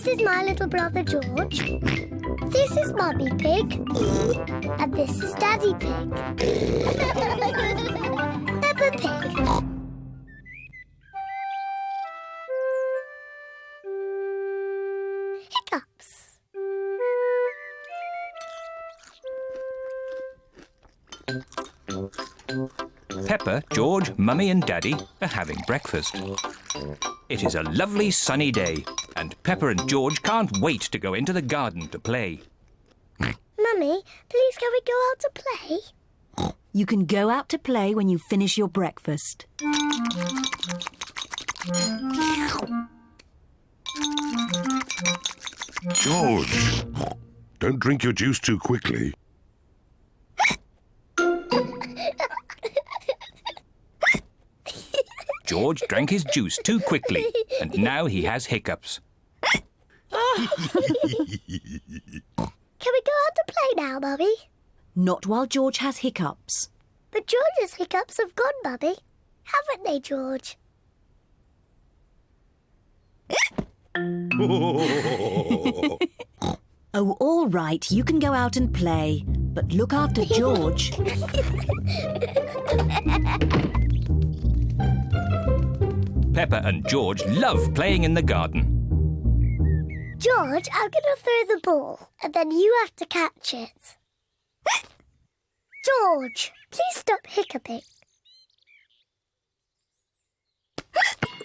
This is my little brother George. This is Mummy Pig. And this is Daddy Pig. Peppa Pig. Hiccups. Peppa, George, Mummy and Daddy are having breakfast. It is a lovely sunny day and Peppa and George can't wait to go into the garden to play. Mummy, please can we go out to play? You can go out to play when you finish your breakfast. George, don't drink your juice too quickly. George drank his juice too quickly and now he has hiccups. Can we go out to play now, Mummy? Not while George has hiccups. But George's hiccups have gone, Mummy. Haven't they, George? Oh, all right, you can go out and play. But look after George. Peppa and George love playing in the garden. George, I'm going to throw the ball and then you have to catch it. George, please stop hiccuping.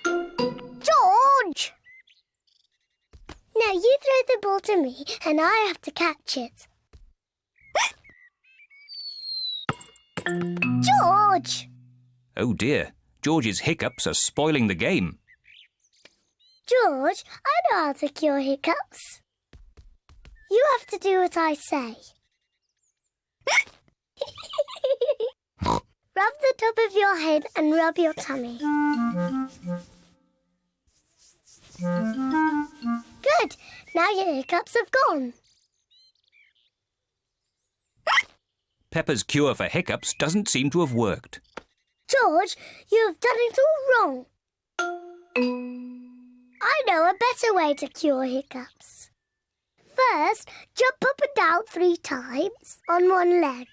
George! Now you throw the ball to me and I have to catch it. George! Oh dear, George's hiccups are spoiling the game. George, I know how to cure hiccups. You have to do what I say. Rub the top of your head and rub your tummy. Good. Now your hiccups have gone. Peppa's cure for hiccups doesn't seem to have worked. George, you have done it all wrong. I know a better way to cure hiccups. First, jump up and down 3 times on one leg.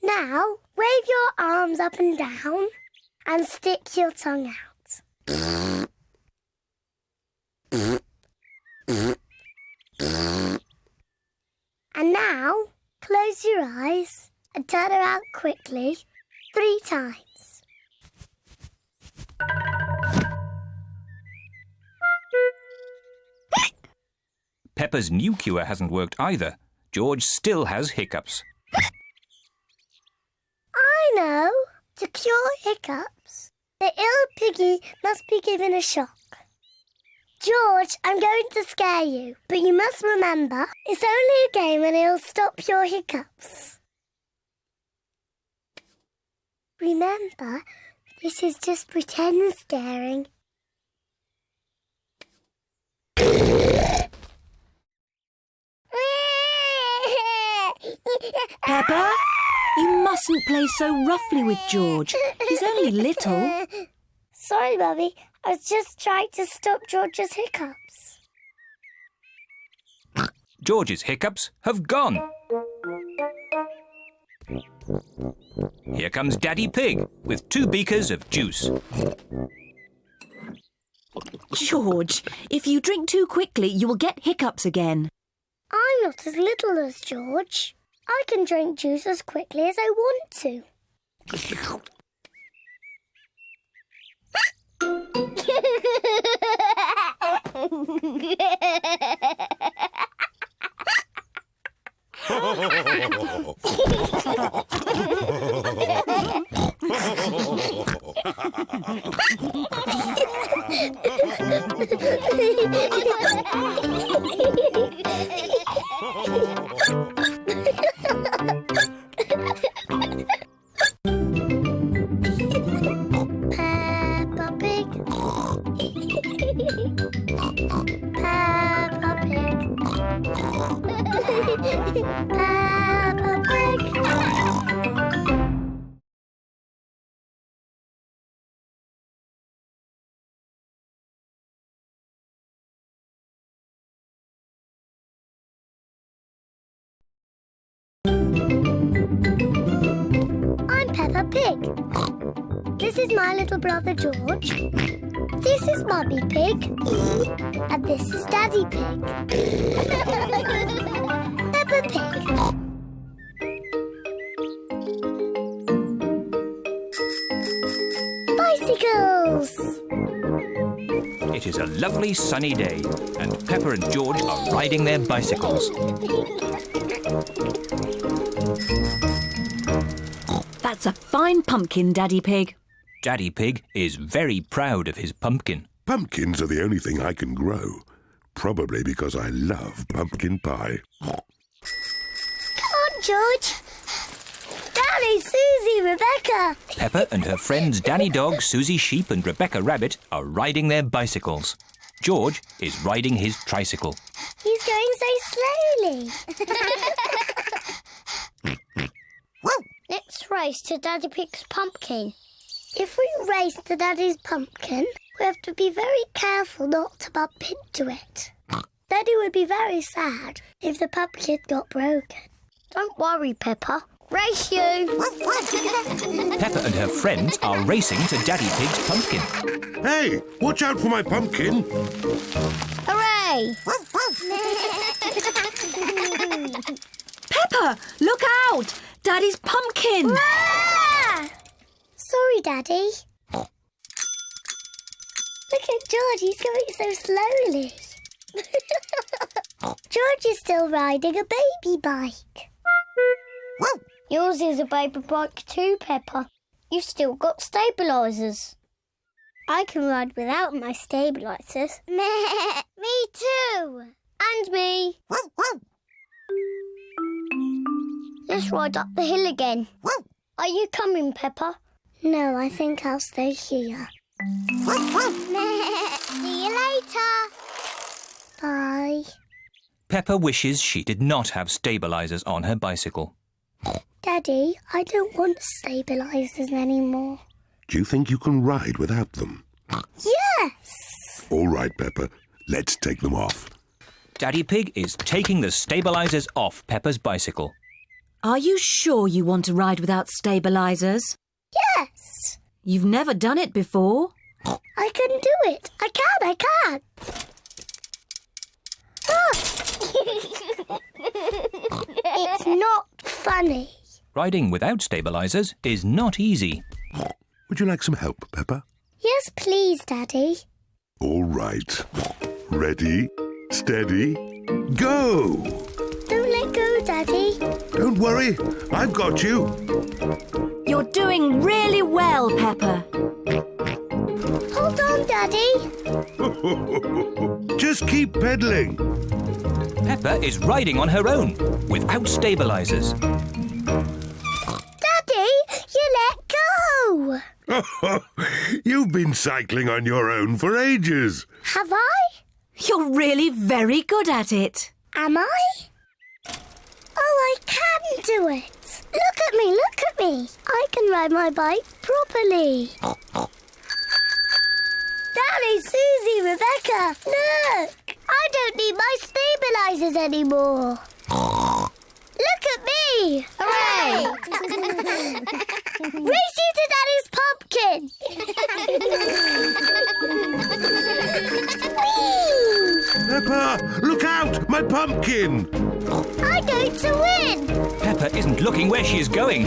Now, wave your arms up and down and stick your tongue out. And now, close your eyes and turn around quickly 3 times. Peppa's new cure hasn't worked either. George still has hiccups. I know. To cure hiccups, the ill piggy must be given a shock. George, I'm going to scare you, but you must remember, it's only a game and it'll stop your hiccups. Remember, this is just pretend scaring. Peppa, you mustn't play so roughly with George. He's only little. Sorry, Mummy. I was just trying to stop George's hiccups. George's hiccups have gone. Here comes Daddy Pig with 2 beakers of juice. George, if you drink too quickly, you will get hiccups again. I'm not as little as George. I can drink juice as quickly as I want to. Peppa Pig. Peppa Pig. Peppa Pig. This is my little brother George. This is Mummy Pig. And this is Daddy Pig. Peppa Pig. Bicycles! It is a lovely sunny day, and Peppa and George are riding their bicycles. That's a fine pumpkin, Daddy Pig. Daddy Pig is very proud of his pumpkin. Pumpkins are the only thing I can grow. Probably because I love pumpkin pie. Come on, George. Daddy, Susie, Rebecca. Peppa and her friends Danny Dog, Susie Sheep and Rebecca Rabbit are riding their bicycles. George is riding his tricycle. He's going so slowly. Let's race to Daddy Pig's pumpkin. If we race to Daddy's pumpkin, we have to be very careful not to bump into it. Daddy would be very sad if the pumpkin got broken. Don't worry, Peppa. Race you! Peppa and her friends are racing to Daddy Pig's pumpkin. Hey, watch out for my pumpkin. Hooray! Peppa, look out! Daddy's pumpkin! Ah! Sorry, Daddy. Look at George, he's going so slowly. George is still riding a baby bike. Yours is a baby bike too, Peppa. You've still got stabilisers. I can ride without my stabilisers. Me too. And me. Let's ride up the hill again. Are you coming, Peppa? No, I think I'll stay here. See you later. Bye. Peppa wishes she did not have stabilisers on her bicycle. Daddy, I don't want stabilisers anymore. Do you think you can ride without them? Yes! All right, Peppa. Let's take them off. Daddy Pig is taking the stabilisers off Peppa's bicycle. Are you sure you want to ride without stabilisers? Yes! You've never done it before. I can do it. I can. Ah! It's not funny. Riding without stabilisers is not easy. Would you like some help, Peppa? Yes, please, Daddy. All right. Ready, steady, go! Don't let go, Daddy. Don't worry, I've got you. You're doing really well, Peppa. Hold on, Daddy. Just keep pedaling. Peppa is riding on her own, without stabilisers. Daddy, you let go. You've been cycling on your own for ages. Have I? You're really very good at it. Am I? Oh, I can do it. Look at me. I can ride my bike properly. Daddy, Susie, Rebecca, look! I don't need my stabilisers anymore. Look at me! Hooray! Race you to Daddy's pumpkin! Whee! Peppa, look out! My pumpkin! I'm going to win! Peppa isn't looking where she is going.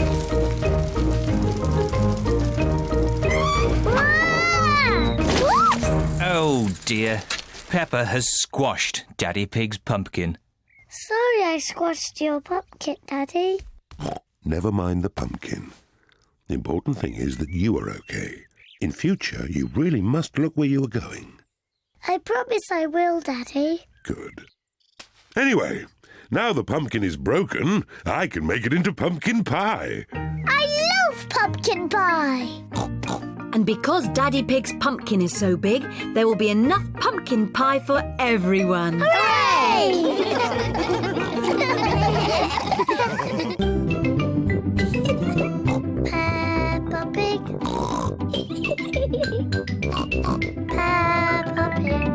Ah! Whoops! Oh dear. Peppa has squashed Daddy Pig's pumpkin. Sorry I squashed your pumpkin, Daddy. Never mind the pumpkin. The important thing is that you are okay. In future, you really must look where you are going. I promise I will, Daddy. Good. Anyway, now the pumpkin is broken, I can make it into pumpkin pie. I love pumpkin pie! And because Daddy Pig's pumpkin is so big, there will be enough pumpkin pie for everyone. Hooray! Peppa Pig. Peppa Pig.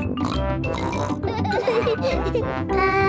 Peppa